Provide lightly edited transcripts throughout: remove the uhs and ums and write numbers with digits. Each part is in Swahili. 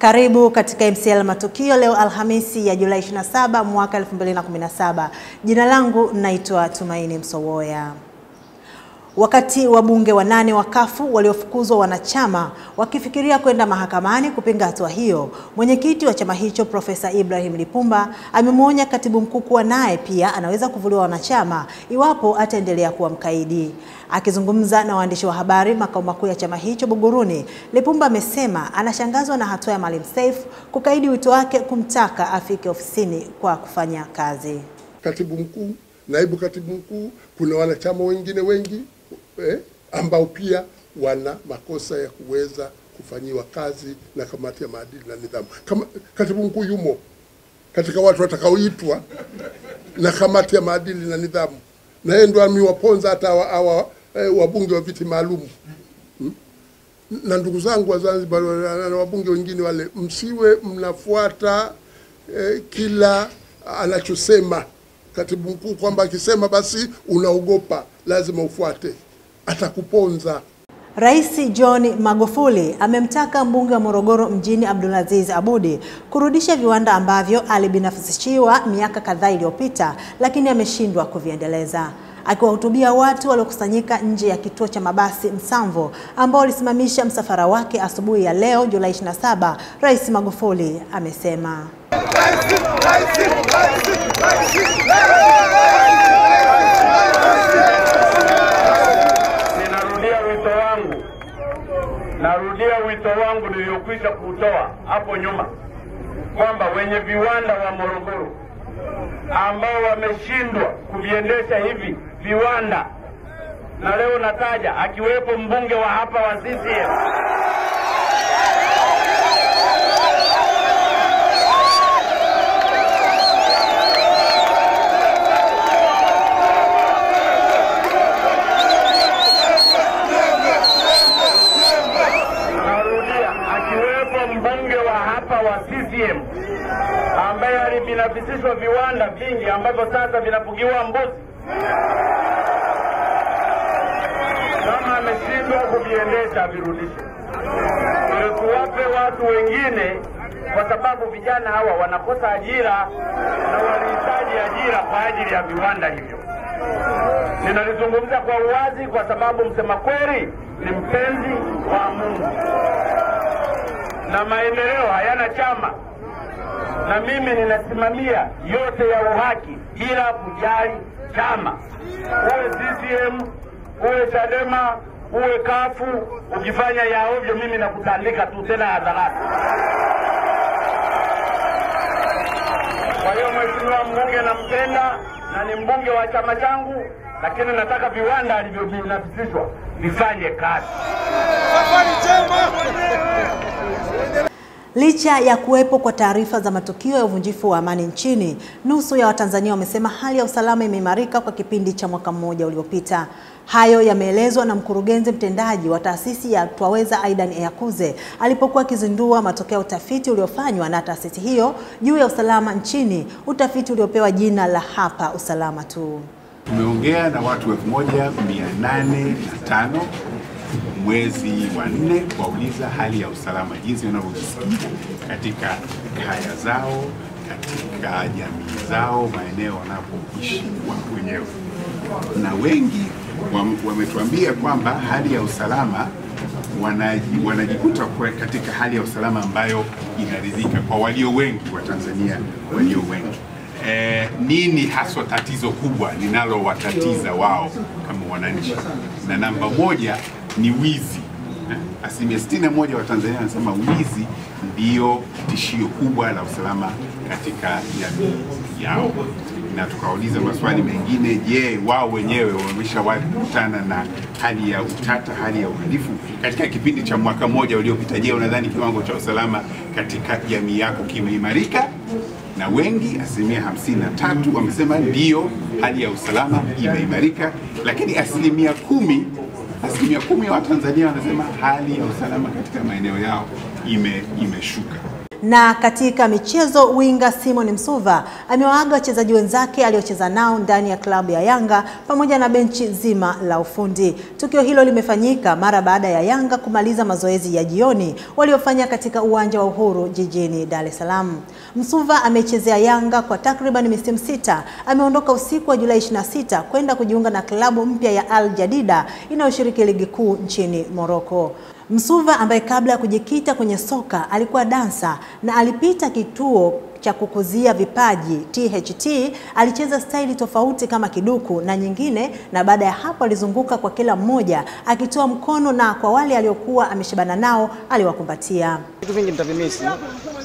Karibu katika MCL Matukio leo Alhamisi ya Julai 27 mwaka 2017. Jina langu naitwa Tumaini Msowoya. Wakati wabunge 8 wa kafu waliofukuzwa wanachama wakifikiria kwenda mahakamani kupinga hatua hiyo, mwenyekiti wa chama hicho Profesa Ibrahim Lipumba amemwonya katibu mkuu kuwa naye pia anaweza kuvuliwa wanachama iwapo ataendelea kuwa mkaidi. Akizungumza na waandishi wa habari makao makuu ya chama hicho Buguruni, Lipumba amesema anashangazwa na hatua ya Maalim Seif kukaidi wito wake kumtaka afike ofisini kwa kufanya kazi. Katibu mkuu, naibu katibu mkuu, kuna wanachama wengine wengi ambao pia wana makosa ya kuweza kufanyiwa kazi na kamati ya maadili na nidhamu. Katibu mkuu yumo katika watu watakaoitwa na kamati ya maadili na nidhamu, na yeye ndo amewaponza hata hawa wabunge wa viti maalum. Na ndugu zangu wa Zanzibar na wabunge wengine wale, msiwe mnafuata kila anachosema katibu mkuu, kwamba akisema basi unaogopa, lazima ufuate, atakuponza. Rais John Magufuli amemtaka mbunge wa Morogoro mjini Abdulaziz Abudi kurudisha viwanda ambavyo alibinafsishiwa miaka kadhaa iliyopita lakini ameshindwa kuviendeleza. Akiwahutubia watu waliokusanyika nje ya kituo cha mabasi Msamvu ambao walisimamisha msafara wake asubuhi ya leo Julai 27, Rais Magufuli amesema Narudia wito wangu niliokwisha kutoa hapo nyuma kwamba wenye viwanda wa Morogoro ambao wameshindwa kuviendesha hivi viwanda, na leo nataja akiwepo mbunge wa hapa wa CCM, ambaye alibinafsishwa viwanda vingi ambavyo sasa vinafugiwa mbuzi. Kama ameshindwa kuviendesha, virudishe. Tuwape watu wengine, kwa sababu vijana hawa wanakosa ajira na wanahitaji ajira kwa ajili ya viwanda hivyo. Ninalizungumza kwa uwazi kwa sababu msema kweli ni mpenzi wa Mungu, na maendeleo hayana chama. Na mimi ninasimamia yote ya uhaki bila kujali chama. Uwe CCM, uwe Chadema, uwe kafu, ukifanya ya ovyo mimi nakutandika tu tena hadharani. Kwa hiyo mheshimiwa mbunge nampenda na ni mbunge wa chama changu, lakini nataka viwanda alivyobinafsishwa vifanye kazi. Licha ya kuwepo kwa taarifa za matukio ya uvunjifu wa amani nchini, nusu ya Watanzania wamesema hali ya usalama imeimarika kwa kipindi cha mwaka mmoja uliopita. Hayo yameelezwa na mkurugenzi mtendaji wa taasisi ya Twaweza Aidan Eyakuze alipokuwa akizindua matokeo ya utafiti uliofanywa na taasisi hiyo juu ya usalama nchini, utafiti uliopewa jina la Hapa Usalama Tu. Tumeongea na watu 1805 mwezi wa 4 kuwauliza hali ya usalama, jinsi wanavyojisikia katika kaya zao, katika jamii zao, maeneo wanapoishi wao wenyewe. Na wengi wametuambia kwamba hali ya usalama wanajikuta katika hali ya usalama ambayo inaridhika kwa walio wengi wa Tanzania, walio wengi. Nini haswa tatizo kubwa linalowatatiza wao kama wananchi? Na namba moja ni wizi. Asilimia 61 wa Tanzania wanasema wizi ndio tishio kubwa la usalama katika jamii yao. Na tukauliza maswali mengine, je, wao wenyewe wameshawahi kukutana na hali ya utata, hali ya uhalifu katika kipindi cha mwaka mmoja uliopita? Je, unadhani kiwango cha usalama katika jamii yako kimeimarika? Na wengi, asilimia 53 wamesema ndio, hali ya usalama imeimarika, lakini asilimia 10 wa Tanzania wanasema hali ya usalama katika maeneo yao imeshuka. Na katika michezo, winga Simon Msuva amewaaga wachezaji wenzake aliocheza nao ndani ya klabu ya Yanga pamoja na benchi zima la ufundi. Tukio hilo limefanyika mara baada ya Yanga kumaliza mazoezi ya jioni waliofanya katika uwanja wa Uhuru jijini Dar es Salaam. Msuva amechezea Yanga kwa takriban misimu 6. Ameondoka usiku wa Julai 26 kwenda kujiunga na klabu mpya ya Al Jadida inayoshiriki ligi kuu nchini Morocco. Msuva ambaye kabla ya kujikita kwenye soka alikuwa dansa na alipita kituo cha kukuzia vipaji THT, alicheza staili tofauti kama kiduku na nyingine, na baada ya hapo alizunguka kwa kila mmoja akitoa mkono, na kwa wale aliokuwa ameshibana nao aliwakumbatia. Vitu vingi nitavimisi,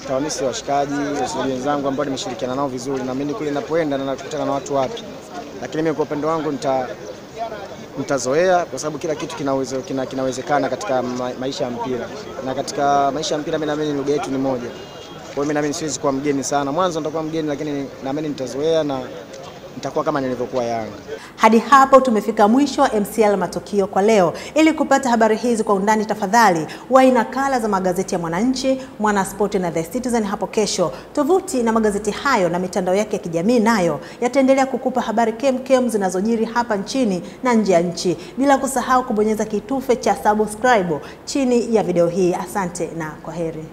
nitawamisi washikaji, wachezaji wenzangu ambao nimeshirikiana nao vizuri, na mimi kule ninapoenda na nakutana na watu wapi. Lakini mimi kwa upande wangu nitazoea, kwa sababu kila kitu kinawezekana katika maisha ya mpira. Na katika maisha ya mpira mimi naamini lugha yetu ni moja. Kwa hiyo mimi naamini siwezi kuwa mgeni sana. Mwanzo nitakuwa mgeni, lakini naamini nitazoea na nitakuwa kama nilivyokuwa Yanga. Hadi hapo tumefika mwisho wa MCL Matukio kwa leo. Ili kupata habari hizi kwa undani, tafadhali wahi nakala za magazeti ya Mwananchi, Mwanaspoti na The Citizen hapo kesho. Tovuti na magazeti hayo na mitandao yake ya kijamii nayo yataendelea kukupa habari kemkem zinazojiri hapa nchini na nje ya nchi, bila kusahau kubonyeza kitufe cha subscribe chini ya video hii. Asante na kwaheri.